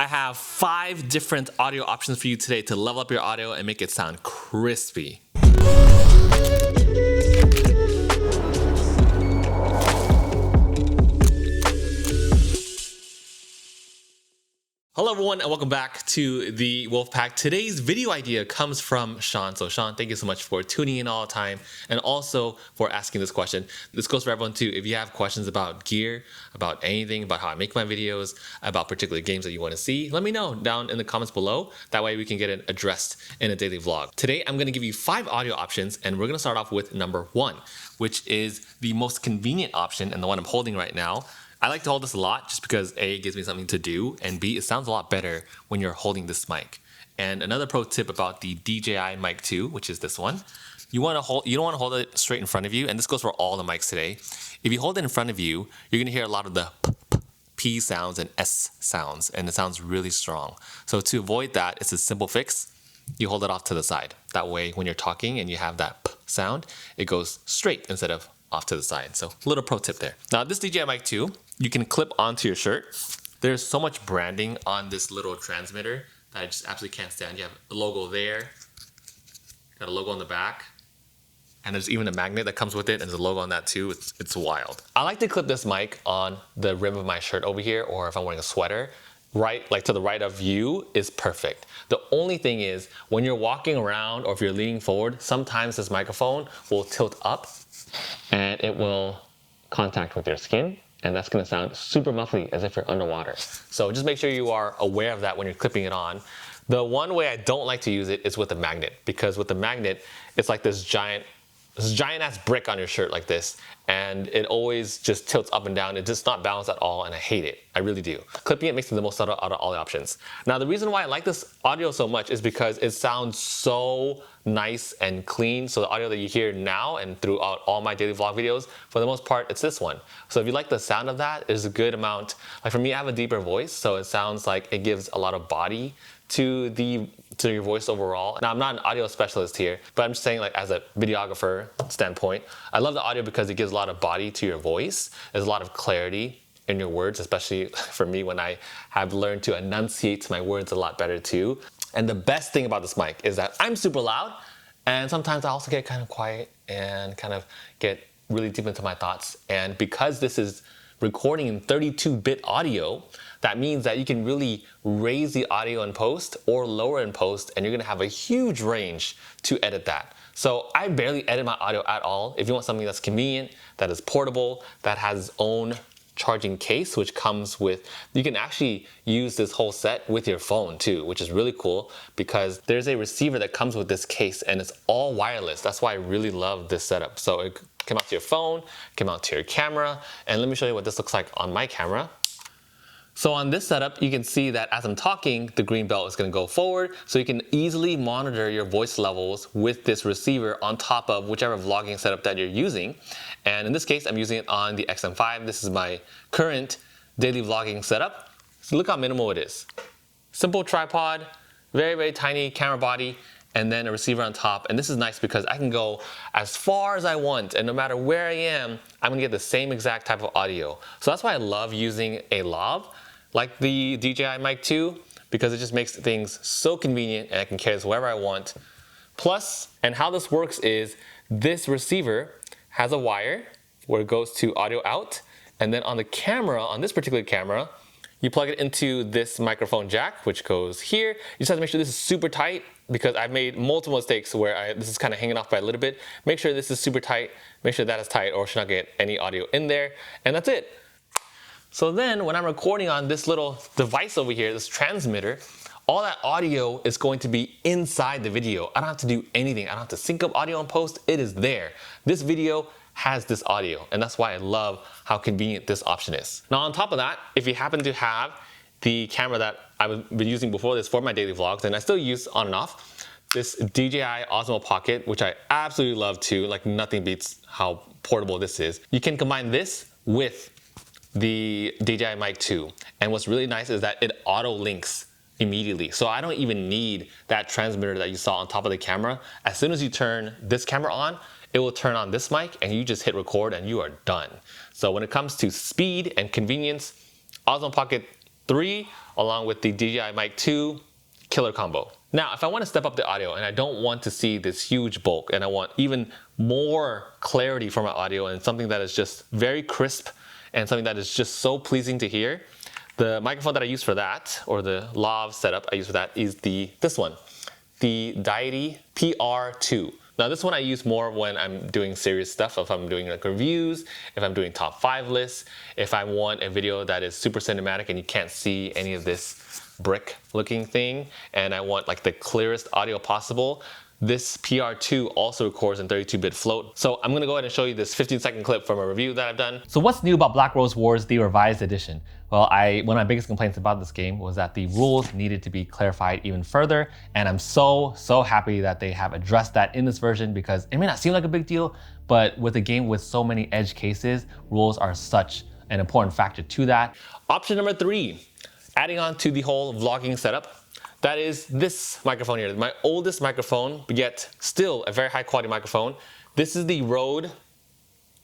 have 5 different audio options for you today to level up your audio and make it sound crispy. Hello everyone and welcome back to the Wolfpack. Today's video idea comes from Sean. So Sean, thank you so much for tuning in all the time and also for asking this question. This goes for everyone too. If you have questions about gear, about anything, about how I make my videos, about particular games that you want to see, let me know down in the comments below. That way we can get it addressed in a daily vlog. Today I'm going to give you 5 audio options and we're going to start off with number 1, which is the most convenient option and the one I'm holding right now. I like to hold this a lot just because A, it gives me something to do, and B, it sounds a lot better when you're holding this mic. And another pro tip about the DJI Mic 2, which is this one, you don't want to hold it straight in front of you, and this goes for all the mics today. If you hold it in front of you, you're going to hear a lot of the P sounds and S sounds, and it sounds really strong. So to avoid that, it's a simple fix. You hold it off to the side. That way, when you're talking and you have that P sound, it goes straight instead of off to the side. So a little pro tip there. Now this DJI Mic 2, you can clip onto your shirt. There's so much branding on this little transmitter that I just absolutely can't stand. You have a logo there, got a logo on the back, and there's even a magnet that comes with it, and there's a logo on that too. It's wild. I like to clip this mic on the rim of my shirt over here, or if I'm wearing a sweater, right, like to the right of you is perfect. The only thing is when you're walking around or if you're leaning forward, sometimes this microphone will tilt up and it will contact with your skin, and that's going to sound super muffly as if you're underwater. So just make sure you are aware of that when you're clipping it on. The one way I don't like to use it is with a magnet, because with the magnet, it's like this giant ass brick on your shirt like this, and it always just tilts up and down. It's just not balanced at all, and I hate it. I really do. Clipping it makes it the most subtle out of all the options. Now the reason why I like this audio so much is because it sounds so nice and clean. So the audio that you hear now and throughout all my daily vlog videos, for the most part, it's this one. So if you like the sound of that, there's a good amount. Like for me, I have a deeper voice, so it sounds like it gives a lot of body to your voice overall. Now I'm not an audio specialist here, but I'm just saying, like, as a videographer standpoint, I love the audio because it gives a lot of body to your voice. There's a lot of clarity in your words, especially for me when I have learned to enunciate my words a lot better too. And the best thing about this mic is that I'm super loud, and sometimes I also get kind of quiet and kind of get really deep into my thoughts. And because this is recording in 32-bit audio, that means that you can really raise the audio in post or lower in post, and you're gonna have a huge range to edit that. So I barely edit my audio at all. If you want something that's convenient, that is portable, that has its own charging case, which comes with, you can actually use this whole set with your phone too, which is really cool because there's a receiver that comes with this case and it's all wireless. That's why I really love this setup. So it came out to your phone, came out to your camera, and let me show you what this looks like on my camera. So on this setup, you can see that as I'm talking, the green belt is going to go forward, so you can easily monitor your voice levels with this receiver on top of whichever vlogging setup that you're using. And in this case, I'm using it on the XM5. This is my current daily vlogging setup. So look how minimal it is. Simple tripod, very, very tiny camera body, and then a receiver on top. And this is nice because I can go as far as I want, and no matter where I am, I'm gonna get the same exact type of audio. So that's why I love using a lav like the DJI Mic 2, because it just makes things so convenient and I can carry this wherever I want. Plus, and how this works is this receiver has a wire where it goes to audio out, and then on the camera, on this particular camera, you plug it into this microphone jack, which goes here. You just have to make sure this is super tight, because I've made multiple mistakes where this is kind of hanging off by a little bit. Make sure this is super tight, make sure that is tight, or should not get any audio in there, and that's it. So then when I'm recording on this little device over here, this transmitter, all that audio is going to be inside the video. I don't have to do anything. I don't have to sync up audio and post. It is there. This video has this audio, and that's why I love how convenient this option is. Now on top of that, if you happen to have the camera that I've been using before this for my daily vlogs, and I still use on and off, this DJI Osmo Pocket, which I absolutely love too, like nothing beats how portable this is. You can combine this with the DJI Mic 2, and what's really nice is that it auto links immediately. So I don't even need that transmitter that you saw on top of the camera. As soon as you turn this camera on, it will turn on this mic and you just hit record and you are done. So when it comes to speed and convenience, Osmo Pocket 3 along with the DJI Mic 2, killer combo. Now, if I want to step up the audio and I don't want to see this huge bulk and I want even more clarity for my audio and something that is just very crisp and something that is just so pleasing to hear, the microphone that I use for that, or the lav setup I use for that, is this one, the DJI PR2. Now this one I use more when I'm doing serious stuff, if I'm doing like reviews, if I'm doing top 5 lists, if I want a video that is super cinematic and you can't see any of this brick looking thing, and I want like the clearest audio possible. This PR2 also records in 32-bit float. So I'm gonna go ahead and show you this 15-second clip from a review that I've done. So what's new about Black Rose Wars, the revised edition? Well, one of my biggest complaints about this game was that the rules needed to be clarified even further. And I'm so happy that they have addressed that in this version, because it may not seem like a big deal, but with a game with so many edge cases, rules are such an important factor to that. Option number 3, adding on to the whole vlogging setup. That is this microphone here, my oldest microphone, but yet still a very high quality microphone. This is the Rode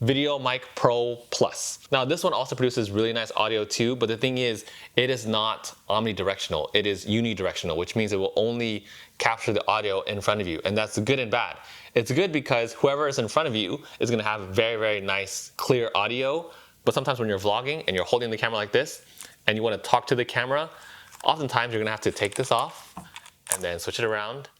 Video Mic Pro Plus. Now this one also produces really nice audio too, but the thing is, it is not omnidirectional. It is unidirectional, which means it will only capture the audio in front of you, and that's good and bad. It's good because whoever is in front of you is gonna have very nice, clear audio, but sometimes when you're vlogging and you're holding the camera like this, and you wanna talk to the camera, oftentimes you're gonna have to take this off and then switch it around.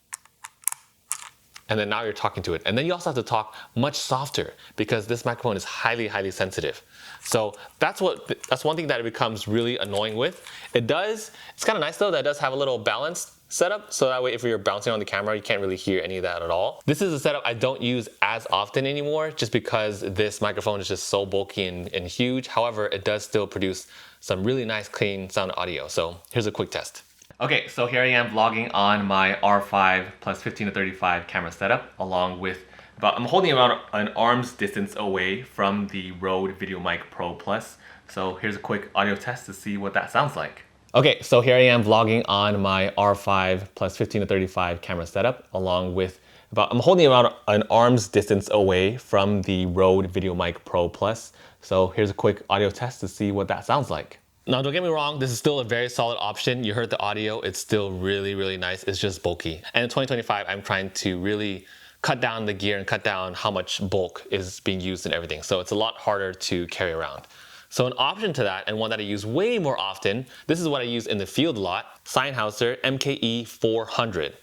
And then now you're talking to it. And then you also have to talk much softer because this microphone is highly sensitive. So that's one thing that it becomes really annoying with. It's kind of nice though that it does have a little balance setup, so that way if you're bouncing on the camera, you can't really hear any of that at all. This is a setup I don't use as often anymore, just because this microphone is just so bulky and huge. However, it does still produce some really nice clean sound audio. So here's a quick test. Okay, so here I am vlogging on my R5 plus 15-35 camera setup, along with I'm holding about an arm's distance away from the Rode Video Mic Pro Plus. So here's a quick audio test to see what that sounds like. Okay, so here I am vlogging on my R5 plus 15-35 camera setup, along with I'm holding about an arm's distance away from the Rode Video Mic Pro Plus. So here's a quick audio test to see what that sounds like. Now, don't get me wrong, this is still a very solid option. You heard the audio, it's still really nice. It's just bulky. And in 2025, I'm trying to really cut down the gear and cut down how much bulk is being used in everything. So it's a lot harder to carry around. So an option to that, and one that I use way more often, this is what I use in the field a lot, Sennheiser MKE 400.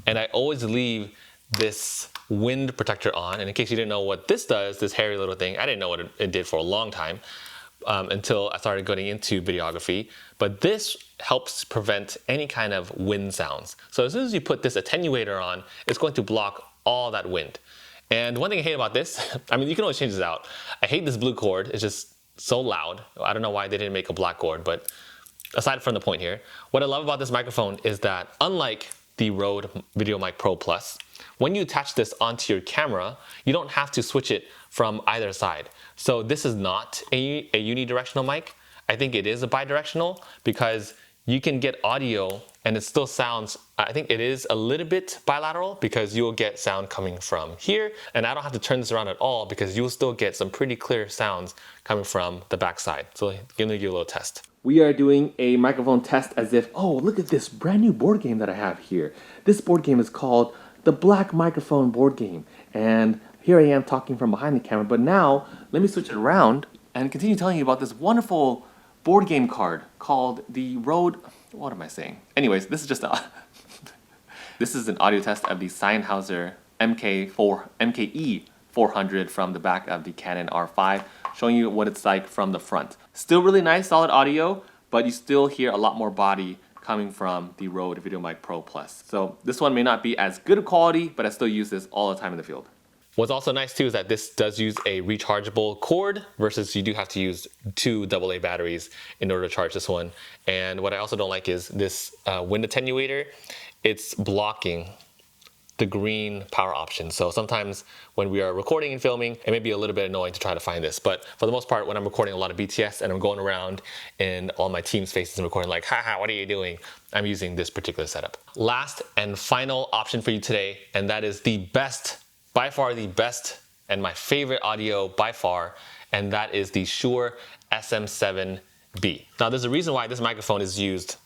And I always leave this wind protector on. And in case you didn't know what this does, this hairy little thing, I didn't know what it did for a long time. Until I started getting into videography, but this helps prevent any kind of wind sounds. So as soon as you put this attenuator on, it's going to block all that wind. And one thing I hate about this, I mean, you can always change this out. I hate this blue cord, it's just so loud. I don't know why they didn't make a black cord, but aside from the point here, what I love about this microphone is that unlike the Rode Video Mic Pro Plus, when you attach this onto your camera, you don't have to switch it from either side. So this is not a unidirectional mic. I think it is a bidirectional, because you can get audio and it still sounds, I think it is a little bit bilateral, because you will get sound coming from here, and I don't have to turn this around at all because you will still get some pretty clear sounds coming from the back side. So let me give you a little test. We are doing a microphone test as if, oh, look at this brand new board game that I have here. This board game is called the Black Microphone board game. And here I am talking from behind the camera, but now let me switch it around and continue telling you about this wonderful board game card called the Rode, what am I saying? Anyways, this is just this is an audio test of the Sennheiser MKE 400 from the back of the Canon R5, showing you what it's like from the front. Still really nice, solid audio, but you still hear a lot more body coming from the Rode Video Mic Pro Plus. So this one may not be as good a quality, but I still use this all the time in the field. What's also nice too is that this does use a rechargeable cord, versus you do have to use 2 AA batteries in order to charge this one. And what I also don't like is this wind attenuator. It's blocking the green power option. So sometimes when we are recording and filming, it may be a little bit annoying to try to find this. But for the most part, when I'm recording a lot of BTS and I'm going around in all my team's faces and recording like, haha, what are you doing? I'm using this particular setup. Last and final option for you today, and that is the best, by far the best, and my favorite audio by far, and that is the Shure SM7B. SM7B. Now there's a reason why this microphone is used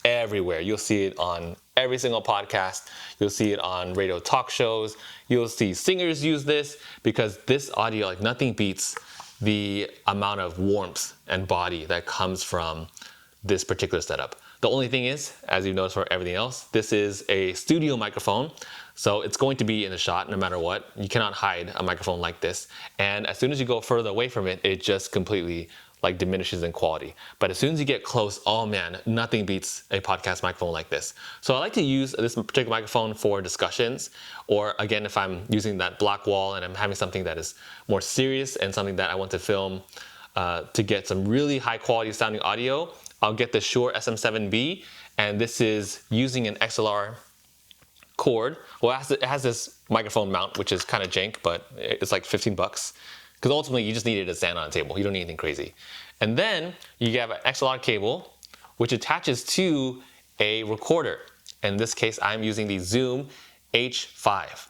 everywhere. You'll see it on every single podcast. You'll see it on radio talk shows. You'll see singers use this because this audio, like nothing beats the amount of warmth and body that comes from this particular setup. The only thing is, as you've noticed for everything else, this is a studio microphone. So it's going to be in the shot no matter what. You cannot hide a microphone like this. And as soon as you go further away from it, it just completely like diminishes in quality. But as soon as you get close, oh man, nothing beats a podcast microphone like this. So I like to use this particular microphone for discussions, or again, if I'm using that black wall and I'm having something that is more serious and something that I want to film to get some really high quality sounding audio, I'll get the Shure SM7B, and this is using an XLR cord. Well, it has this microphone mount, which is kind of jank, but it's like 15 bucks. Because ultimately you just need it to stand on a table. You don't need anything crazy. And then you have an XLR cable, which attaches to a recorder. In this case, I'm using the Zoom H5.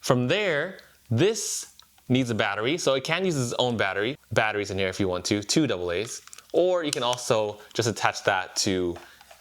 From there, this needs a battery, so it can use its own battery. Batteries in here if you want to, 2 AA's. Or you can also just attach that to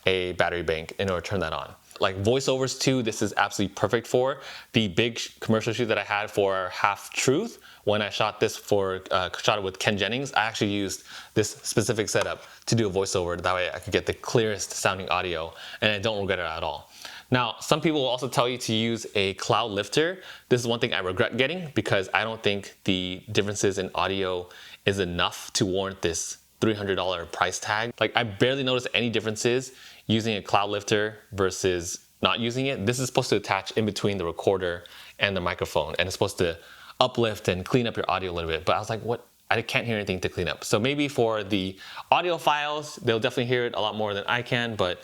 a battery bank in order to turn that on. Like voiceovers too, this is absolutely perfect for. The big commercial shoot that I had for Half Truth, when I shot this for, shot it with Ken Jennings, I actually used this specific setup to do a voiceover. That way I could get the clearest sounding audio, and I don't regret it at all. Now, some people will also tell you to use a cloud lifter. This is one thing I regret getting because I don't think the differences in audio is enough to warrant this $300 price tag. Like I barely noticed any differences using a cloud lifter versus not using it. This is supposed to attach in between the recorder and the microphone, and it's supposed to uplift and clean up your audio a little bit. But I was like, what? I can't hear anything to clean up. So maybe for the audio files, they'll definitely hear it a lot more than I can, but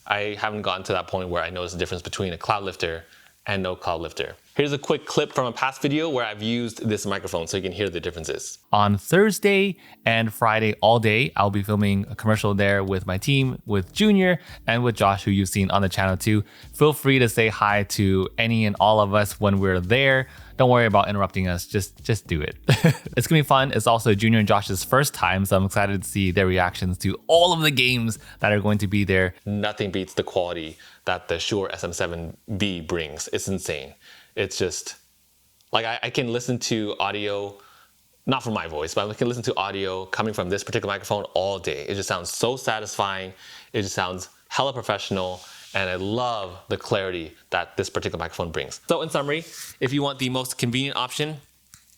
I haven't gotten to that point where I notice the difference between a cloud lifter and no cloud lifter. Here's a quick clip from a past video where I've used this microphone so you can hear the differences. On Thursday and Friday all day, I'll be filming a commercial there with my team, with Junior and with Josh, who you've seen on the channel too. Feel free to say hi to any and all of us when we're there. Don't worry about interrupting us, just do it. It's gonna be fun. It's also Junior and Josh's first time, so I'm excited to see their reactions to all of the games that are going to be there. Nothing beats the quality that the Shure SM7B brings. It's insane. It's just, like I can listen to audio, not from my voice, but I can listen to audio coming from this particular microphone all day. It just sounds so satisfying. It just sounds hella professional. And I love the clarity that this particular microphone brings. So in summary, if you want the most convenient option,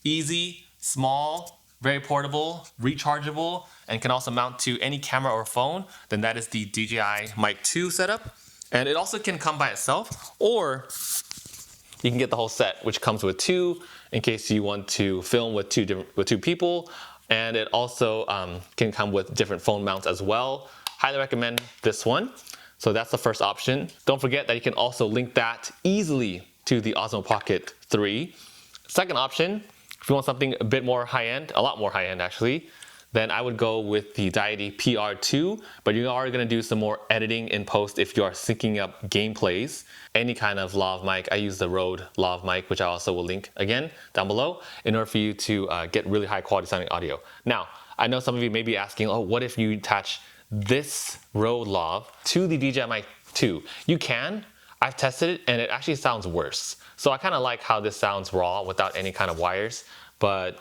easy, small, very portable, rechargeable, and can also mount to any camera or phone, then that is the DJI Mic 2 setup. And it also can come by itself, or you can get the whole set, which comes with 2 in case you want to film with two people. And it also can come with different phone mounts as well. Highly recommend this one. So that's the first option. Don't forget that you can also link that easily to the Osmo Pocket 3. Second option, if you want something a bit more high-end, a lot more high-end actually, then I would go with the DJI PR2, but you are gonna do some more editing in post if you are syncing up gameplays. Any kind of lav mic, I use the Rode lav mic, which I also will link again down below, in order for you to get really high quality sounding audio. Now, I know some of you may be asking, oh, what if you attach this Rode lav to the DJI Mic 2? You can. I've tested it and it actually sounds worse. So I kind of like how this sounds raw without any kind of wires, but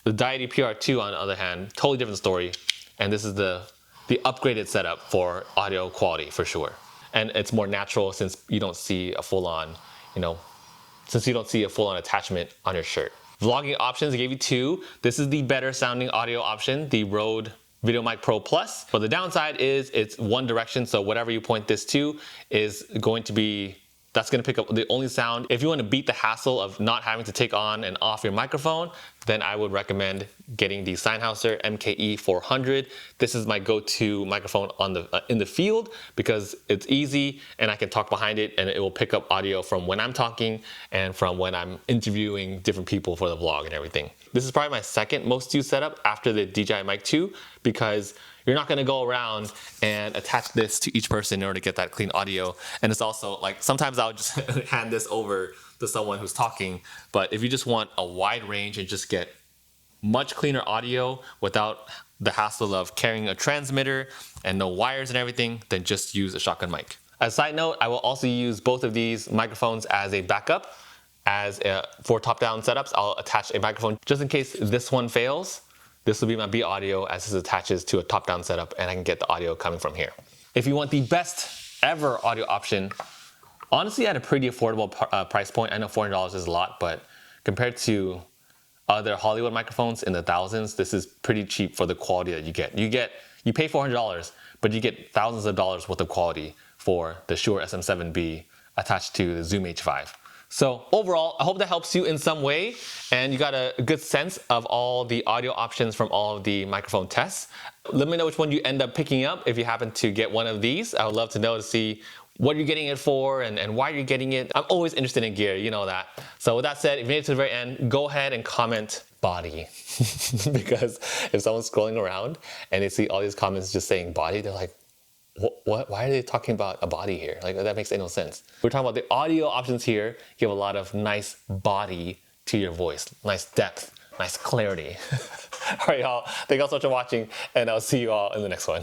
the DJI PR2 on the other hand, totally different story. And this is the upgraded setup for audio quality for sure. And it's more natural since you don't see a full-on, since you don't see a full-on attachment on your shirt. Vlogging options, I gave you 2. This is the better sounding audio option, the Rode VideoMic Pro Plus. But the downside is it's one direction, so whatever you point this to is going to be, that's going to pick up the only sound. If you want to beat the hassle of not having to take on and off your microphone, then I would recommend getting the Sennheiser MKE 400. This is my go-to microphone in the field because it's easy and I can talk behind it and it will pick up audio from when I'm talking and from when I'm interviewing different people for the vlog and everything. This is probably my second most used setup after the DJI Mic 2 because you're not going to go around and attach this to each person in order to get that clean audio. And it's also like, sometimes I'll just hand this over to someone who's talking. But if you just want a wide range and just get much cleaner audio without the hassle of carrying a transmitter and no wires and everything, then just use a shotgun mic. As a side note, I will also use both of these microphones as a backup. For top-down setups, I'll attach a microphone just in case this one fails. This will be my B audio as this attaches to a top-down setup and I can get the audio coming from here. If you want the best ever audio option, honestly at a pretty affordable price point, I know $400 is a lot, but compared to other Hollywood microphones in the thousands, this is pretty cheap for the quality that you get. You pay $400, but you get thousands of dollars worth of quality for the Shure SM7B attached to the Zoom H5. So overall, I hope that helps you in some way and you got a good sense of all the audio options from all of the microphone tests. Let me know which one you end up picking up if you happen to get one of these. I would love to know to see what you're getting it for and why you're getting it. I'm always interested in gear, you know that. So with that said, if you made it to the very end, go ahead and comment body. Because if someone's scrolling around and they see all these comments just saying body, they're like, what? Why are they talking about a body here? Like, that makes no sense. We're talking about the audio options here. Give a lot of nice body to your voice, nice depth, nice clarity. All right, y'all. Thank you all so much for watching, and I'll see you all in the next one.